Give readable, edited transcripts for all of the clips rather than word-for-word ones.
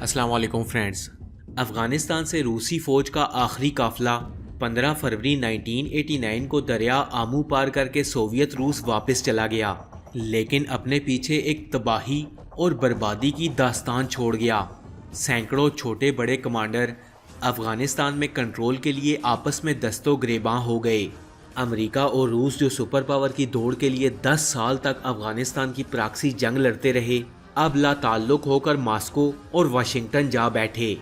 السلام علیکم فرینڈز۔ افغانستان سے روسی فوج کا آخری قافلہ 15 فروری 1989 کو دریا آمو پار کر کے سوویت روس واپس چلا گیا، لیکن اپنے پیچھے ایک تباہی اور بربادی کی داستان چھوڑ گیا۔ سینکڑوں چھوٹے بڑے کمانڈر افغانستان میں کنٹرول کے لیے آپس میں دست و گریباں ہو گئے۔ امریکہ اور روس جو سپر پاور کی دوڑ کے لیے 10 سال تک افغانستان کی پراکسی جنگ لڑتے رہے، اب لا تعلق ہو کر ماسکو اور واشنگٹن جا بیٹھے،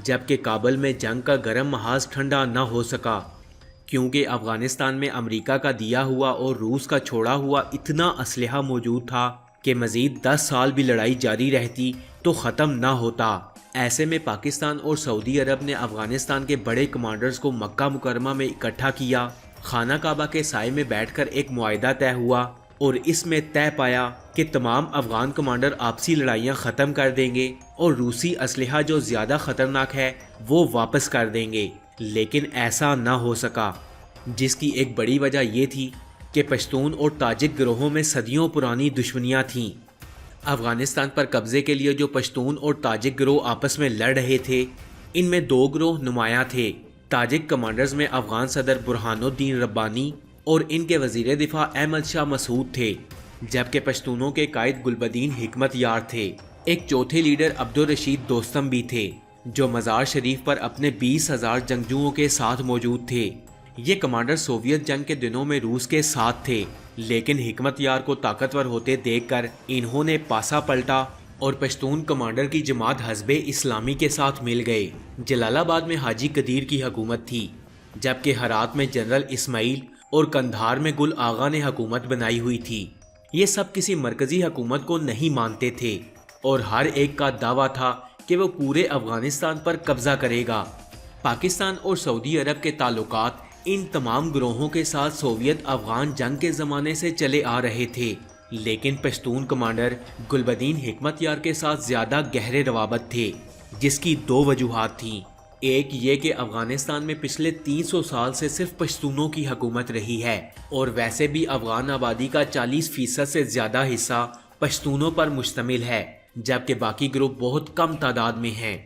جبکہ کابل میں جنگ کا گرم محاذ ٹھنڈا نہ ہو سکا، کیونکہ افغانستان میں امریکہ کا دیا ہوا اور روس کا چھوڑا ہوا اتنا اسلحہ موجود تھا کہ مزید 10 سال بھی لڑائی جاری رہتی تو ختم نہ ہوتا۔ ایسے میں پاکستان اور سعودی عرب نے افغانستان کے بڑے کمانڈرز کو مکہ مکرمہ میں اکٹھا کیا۔ خانہ کعبہ کے سائے میں بیٹھ کر ایک معاہدہ طے ہوا اور اس میں طے پایا کہ تمام افغان کمانڈر آپسی لڑائیاں ختم کر دیں گے اور روسی اسلحہ جو زیادہ خطرناک ہے وہ واپس کر دیں گے، لیکن ایسا نہ ہو سکا، جس کی ایک بڑی وجہ یہ تھی کہ پشتون اور تاجک گروہوں میں صدیوں پرانی دشمنیاں تھیں۔ افغانستان پر قبضے کے لیے جو پشتون اور تاجک گروہ آپس میں لڑ رہے تھے، ان میں 2 گروہ نمایاں تھے۔ تاجک کمانڈرز میں افغان صدر برہان الدین ربانی اور ان کے وزیر دفاع احمد شاہ مسعود تھے، جبکہ پشتونوں کے قائد گلبدین حکمت یار تھے۔ ایک چوتھے لیڈر عبدالرشید دوستم بھی تھے، جو مزار شریف پر اپنے 20,000 جنگجوؤں کے ساتھ موجود تھے۔ یہ کمانڈر سوویت جنگ کے دنوں میں روس کے ساتھ تھے، لیکن حکمت یار کو طاقتور ہوتے دیکھ کر انہوں نے پاسا پلٹا اور پشتون کمانڈر کی جماعت حزب اسلامی کے ساتھ مل گئے۔ جلال آباد میں حاجی قدیر کی حکومت تھی، جبکہ ہرات میں جنرل اسماعیل اور قندھار میں گل آغا نے حکومت بنائی ہوئی تھی۔ یہ سب کسی مرکزی حکومت کو نہیں مانتے تھے اور ہر ایک کا دعویٰ تھا کہ وہ پورے افغانستان پر قبضہ کرے گا۔ پاکستان اور سعودی عرب کے تعلقات ان تمام گروہوں کے ساتھ سوویت افغان جنگ کے زمانے سے چلے آ رہے تھے، لیکن پشتون کمانڈر گلبدین حکمت یار کے ساتھ زیادہ گہرے روابط تھے، جس کی 2 وجوہات تھیں۔ ایک یہ کہ افغانستان میں پچھلے 300 سال سے صرف پشتونوں کی حکومت رہی ہے، اور ویسے بھی افغان آبادی کا 40% سے زیادہ حصہ پشتونوں پر مشتمل ہے، جبکہ باقی گروپ بہت کم تعداد میں ہیں۔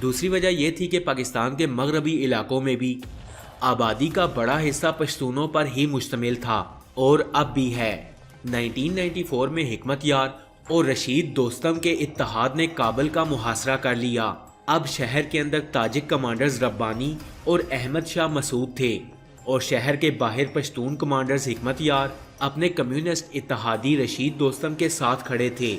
دوسری وجہ یہ تھی کہ پاکستان کے مغربی علاقوں میں بھی آبادی کا بڑا حصہ پشتونوں پر ہی مشتمل تھا اور اب بھی ہے۔ 1994 میں حکمت یار اور رشید دوستم کے اتحاد نے کابل کا محاصرہ کر لیا۔ اب شہر کے اندر تاجک کمانڈرز ربانی اور احمد شاہ مسعود تھے، اور شہر کے باہر پشتون کمانڈرز حکمت یار اپنے کمیونسٹ اتحادی رشید دوستم کے ساتھ کھڑے تھے۔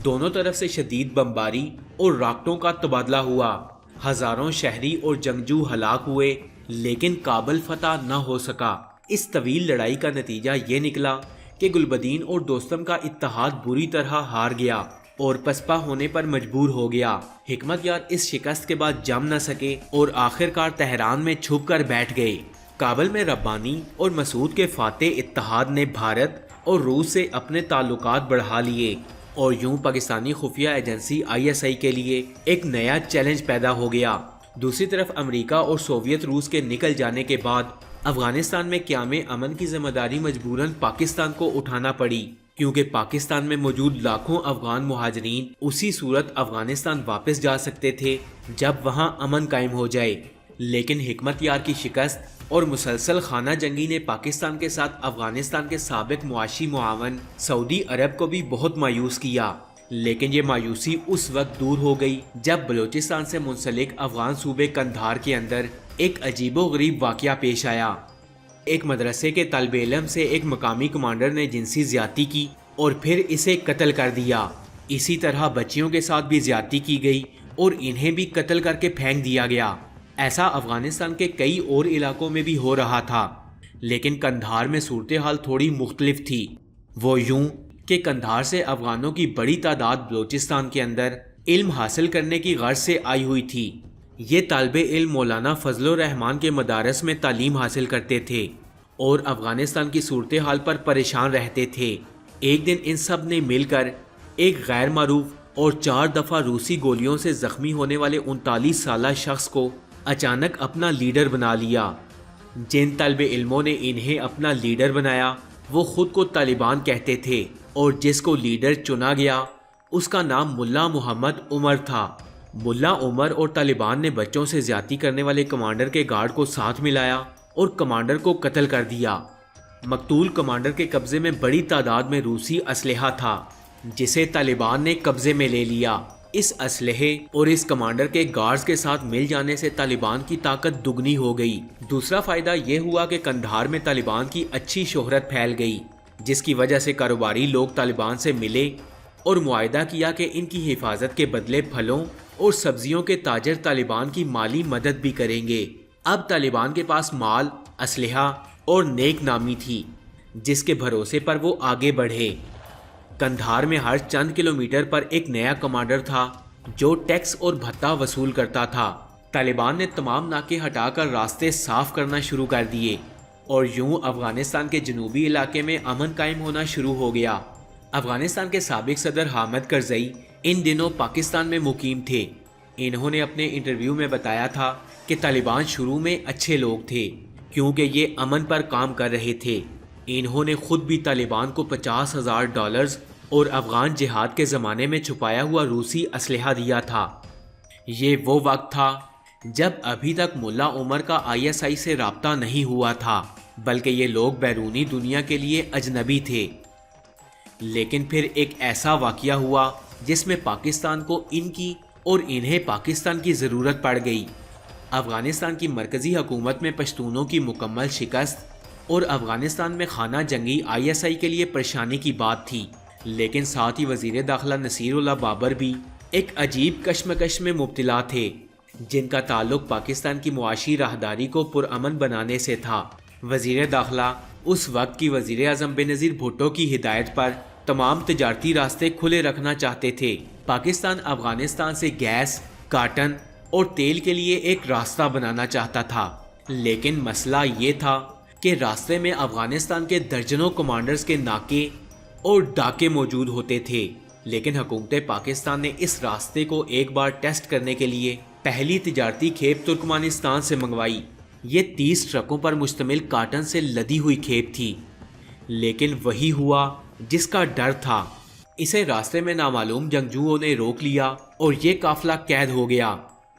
دونوں طرف سے شدید بمباری اور راکٹوں کا تبادلہ ہوا، ہزاروں شہری اور جنگجو ہلاک ہوئے، لیکن کابل فتح نہ ہو سکا۔ اس طویل لڑائی کا نتیجہ یہ نکلا کہ گلبدین اور دوستم کا اتحاد بری طرح ہار گیا اور پسپا ہونے پر مجبور ہو گیا۔ حکمت یار اس شکست کے بعد جم نہ سکے اور آخرکار تہران میں چھپ کر بیٹھ گئے۔ کابل میں ربانی اور مسعود کے فاتح اتحاد نے بھارت اور روس سے اپنے تعلقات بڑھا لیے، اور یوں پاکستانی خفیہ ایجنسی ISI کے لیے ایک نیا چیلنج پیدا ہو گیا۔ دوسری طرف امریکہ اور سوویت روس کے نکل جانے کے بعد افغانستان میں قیام امن کی ذمہ داری مجبوراً پاکستان کو اٹھانا پڑی، کیونکہ پاکستان میں موجود لاکھوں افغان مہاجرین اسی صورت افغانستان واپس جا سکتے تھے جب وہاں امن قائم ہو جائے۔ لیکن حکمت یار کی شکست اور مسلسل خانہ جنگی نے پاکستان کے ساتھ افغانستان کے سابق معاشی معاون سعودی عرب کو بھی بہت مایوس کیا، لیکن یہ مایوسی اس وقت دور ہو گئی جب بلوچستان سے منسلک افغان صوبے قندھار کے اندر ایک عجیب و غریب واقعہ پیش آیا۔ ایک مدرسے کے طالب علم سے ایک مقامی کمانڈر نے جنسی زیادتی کی اور پھر اسے قتل کر دیا۔ اسی طرح بچیوں کے ساتھ بھی زیادتی کی گئی اور انہیں بھی قتل کر کے پھینک دیا گیا۔ ایسا افغانستان کے کئی اور علاقوں میں بھی ہو رہا تھا، لیکن قندھار میں صورتحال تھوڑی مختلف تھی۔ وہ یوں کہ قندھار سے افغانوں کی بڑی تعداد بلوچستان کے اندر علم حاصل کرنے کی غرض سے آئی ہوئی تھی۔ یہ طالب علم مولانا فضل الرحمان کے مدارس میں تعلیم حاصل کرتے تھے اور افغانستان کی صورتحال پر پریشان رہتے تھے۔ ایک دن ان سب نے مل کر ایک غیر معروف اور 4 دفعہ روسی گولیوں سے زخمی ہونے والے 39 سالہ شخص کو اچانک اپنا لیڈر بنا لیا۔ جن طالب علموں نے انہیں اپنا لیڈر بنایا وہ خود کو طالبان کہتے تھے، اور جس کو لیڈر چنا گیا اس کا نام ملا محمد عمر تھا۔ ملا عمر اور طالبان نے بچوں سے زیادتی کرنے والے کمانڈر کے گارڈ کو ساتھ ملایا اور کمانڈر کو قتل کر دیا۔ مقتول کمانڈر کے قبضے میں بڑی تعداد میں روسی اسلحہ تھا جسے طالبان نے قبضے میں لے لیا۔ اس اسلحے اور اس کمانڈر کے گارڈز کے ساتھ مل جانے سے طالبان کی طاقت دگنی ہو گئی۔ دوسرا فائدہ یہ ہوا کہ قندھار میں طالبان کی اچھی شہرت پھیل گئی، جس کی وجہ سے کاروباری لوگ طالبان سے ملے اور معاہدہ کیا کہ ان کی حفاظت کے بدلے پھلوں اور سبزیوں کے تاجر طالبان کی مالی مدد بھی کریں گے۔ اب طالبان کے پاس مال، اسلحہ اور نیک نامی تھی جس کے بھروسے پر وہ آگے بڑھے۔ قندھار میں ہر چند کلومیٹر پر ایک نیا کمانڈر تھا جو ٹیکس اور بھتہ وصول کرتا تھا۔ طالبان نے تمام ناکے ہٹا کر راستے صاف کرنا شروع کر دیے اور یوں افغانستان کے جنوبی علاقے میں امن قائم ہونا شروع ہو گیا۔ افغانستان کے سابق صدر حامد کرزئی ان دنوں پاکستان میں مقیم تھے۔ انہوں نے اپنے انٹرویو میں بتایا تھا کہ طالبان شروع میں اچھے لوگ تھے کیونکہ یہ امن پر کام کر رہے تھے۔ انہوں نے خود بھی طالبان کو $50,000 اور افغان جہاد کے زمانے میں چھپایا ہوا روسی اسلحہ دیا تھا۔ یہ وہ وقت تھا جب ابھی تک ملا عمر کا ISI سے رابطہ نہیں ہوا تھا، بلکہ یہ لوگ بیرونی دنیا کے لیے اجنبی تھے۔ لیکن پھر ایک ایسا واقعہ ہوا جس میں پاکستان کو ان کی اور انہیں پاکستان کی ضرورت پڑ گئی۔ افغانستان کی مرکزی حکومت میں پشتونوں کی مکمل شکست اور افغانستان میں خانہ جنگی ISI کے لیے پریشانی کی بات تھی، لیکن ساتھ ہی وزیر داخلہ نصیر اللہ بابر بھی ایک عجیب کشمکش میں مبتلا تھے جن کا تعلق پاکستان کی معاشی راہداری کو پرامن بنانے سے تھا۔ وزیر داخلہ اس وقت کی وزیر اعظم بینظیر بھٹو کی ہدایت پر تمام تجارتی راستے کھلے رکھنا چاہتے تھے۔ پاکستان افغانستان سے گیس، کاٹن اور تیل کے لیے ایک راستہ بنانا چاہتا تھا، لیکن مسئلہ یہ تھا کہ راستے میں افغانستان کے درجنوں کمانڈرز کے ناکے اور ڈاکے موجود ہوتے تھے۔ لیکن حکومت پاکستان نے اس راستے کو ایک بار ٹیسٹ کرنے کے لیے پہلی تجارتی کھیپ ترکمانستان سے منگوائی۔ یہ 30 ٹرکوں پر مشتمل کاٹن سے لدی ہوئی کھیپ تھی، لیکن وہی ہوا جس کا ڈر تھا۔ اسے راستے میں نامعلوم جنگجوؤں نے روک لیا اور یہ قافلہ قید ہو گیا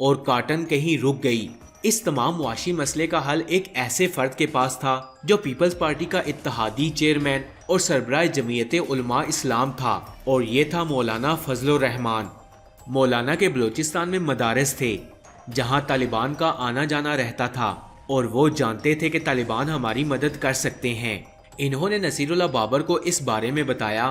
اور کاٹن کہیں رک گئی۔ اس تمام معاشی مسئلے کا حل ایک ایسے فرد کے پاس تھا جو پیپلز پارٹی کا اتحادی چیئرمین اور سربراہ جمعیت علماء اسلام تھا، اور یہ تھا مولانا فضل الرحمان۔ مولانا کے بلوچستان میں مدارس تھے جہاں طالبان کا آنا جانا رہتا تھا، اور وہ جانتے تھے کہ طالبان ہماری مدد کر سکتے ہیں۔ انہوں نے نصیر اللہ بابر کو اس بارے میں بتایا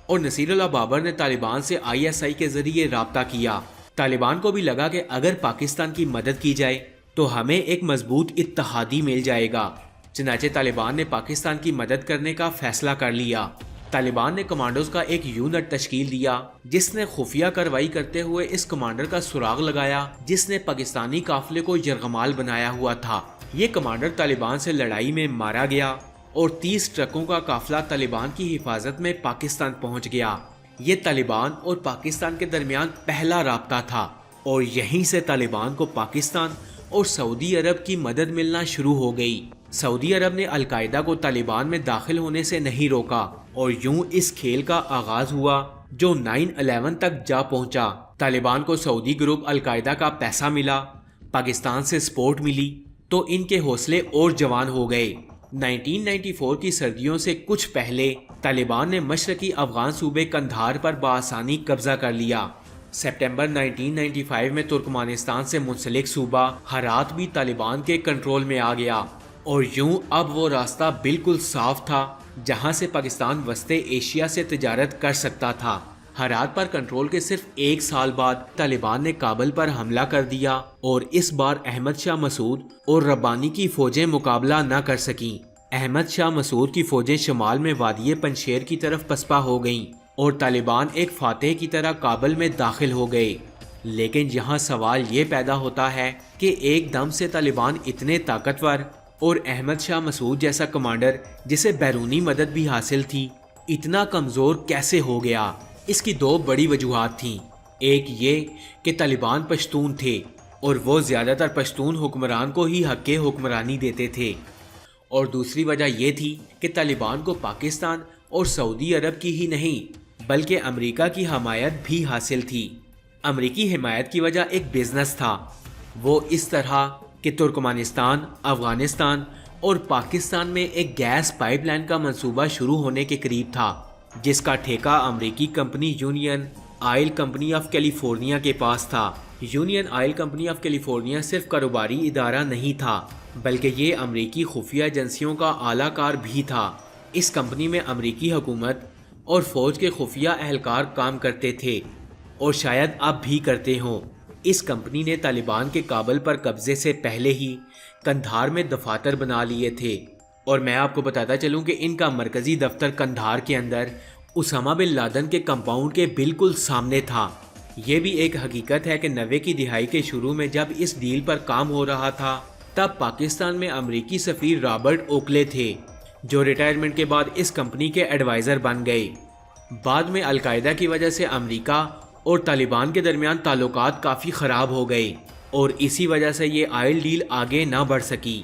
اور نصیر اللہ بابر نے طالبان سے ISI کے ذریعے رابطہ کیا۔ طالبان کو بھی لگا کہ اگر پاکستان کی مدد کی جائے تو ہمیں ایک مضبوط اتحادی مل جائے گا۔ چنانچہ طالبان نے پاکستان کی مدد کرنے کا فیصلہ کر لیا۔ طالبان نے کمانڈوز کا ایک یونٹ تشکیل دیا جس نے خفیہ کارروائی کرتے ہوئے اس کمانڈر کا سراغ لگایا جس نے پاکستانی قافلے کو یرغمال بنایا ہوا تھا۔ یہ کمانڈر طالبان سے لڑائی میں مارا گیا اور 30 ٹرکوں کا قافلہ طالبان کی حفاظت میں پاکستان پہنچ گیا۔ یہ طالبان اور پاکستان کے درمیان پہلا رابطہ تھا، اور یہیں سے طالبان کو پاکستان اور سعودی عرب کی مدد ملنا شروع ہو گئی۔ سعودی عرب نے القاعدہ کو طالبان میں داخل ہونے سے نہیں روکا، اور یوں اس کھیل کا آغاز ہوا جو 9/11 تک جا پہنچا۔ طالبان کو سعودی گروپ القاعدہ کا پیسہ ملا، پاکستان سے سپورٹ ملی، تو ان کے حوصلے اور جوان ہو گئے۔ 1994 کی سردیوں سے کچھ پہلے طالبان نے مشرقی افغان صوبے قندھار پر بآسانی قبضہ کر لیا۔ سپٹمبر 1995 میں ترکمانستان سے منسلک صوبہ ہرات بھی طالبان کے کنٹرول میں آ گیا، اور یوں اب وہ راستہ بالکل صاف تھا جہاں سے پاکستان وسط ایشیا سے تجارت کر سکتا تھا۔ ہرات پر کنٹرول کے صرف 1 سال بعد طالبان نے کابل پر حملہ کر دیا، اور اس بار احمد شاہ مسعود اور ربانی کی فوجیں مقابلہ نہ کر سکیں۔ احمد شاہ مسعود کی فوجیں شمال میں وادی پنشیر کی طرف پسپا ہو گئیں، اور طالبان ایک فاتح کی طرح کابل میں داخل ہو گئے۔ لیکن یہاں سوال یہ پیدا ہوتا ہے کہ ایک دم سے طالبان اتنے طاقتور اور احمد شاہ مسعود جیسا کمانڈر جسے بیرونی مدد بھی حاصل تھی، اتنا کمزور کیسے ہو گیا؟ اس کی 2 بڑی وجوہات تھیں۔ ایک یہ کہ طالبان پشتون تھے اور وہ زیادہ تر پشتون حکمران کو ہی حق حکمرانی دیتے تھے، اور دوسری وجہ یہ تھی کہ طالبان کو پاکستان اور سعودی عرب کی ہی نہیں بلکہ امریکہ کی حمایت بھی حاصل تھی۔ امریکی حمایت کی وجہ ایک بزنس تھا۔ وہ اس طرح کہ ترکمانستان، افغانستان اور پاکستان میں ایک گیس پائپ لائن کا منصوبہ شروع ہونے کے قریب تھا، جس کا ٹھیکہ امریکی company union oil company of California کے پاس تھا۔ Union oil company of California صرف کاروباری ادارہ نہیں تھا، بلکہ یہ امریکی خفیہ ایجنسیوں کا اعلیٰ کار بھی تھا۔ اس کمپنی میں امریکی حکومت اور فوج کے خفیہ اہلکار کام کرتے تھے، اور شاید اب بھی کرتے ہوں۔ اس کمپنی نے طالبان کے کابل پر قبضے سے پہلے ہی قندھار میں دفاتر بنا لیے تھے، اور میں آپ کو بتاتا چلوں کہ ان کا مرکزی دفتر قندھار کے اندر اسامہ بن لادن کے کمپاؤنڈ کے بالکل سامنے تھا۔ یہ بھی ایک حقیقت ہے کہ 90 کی دہائی کے شروع میں جب اس ڈیل پر کام ہو رہا تھا، تب پاکستان میں امریکی سفیر رابرٹ اوکلے تھے، جو ریٹائرمنٹ کے بعد اس کمپنی کے ایڈوائزر بن گئے۔ بعد میں القاعدہ کی وجہ سے امریکہ اور طالبان کے درمیان تعلقات کافی خراب ہو گئے، اور اسی وجہ سے یہ آئل ڈیل آگے نہ بڑھ سکی۔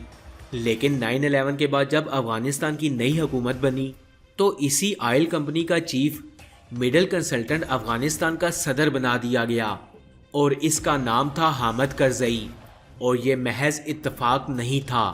لیکن 9/11 کے بعد جب افغانستان کی نئی حکومت بنی تو اسی آئل کمپنی کا چیف مڈل کنسلٹنٹ افغانستان کا صدر بنا دیا گیا، اور اس کا نام تھا حامد کرزئی، اور یہ محض اتفاق نہیں تھا۔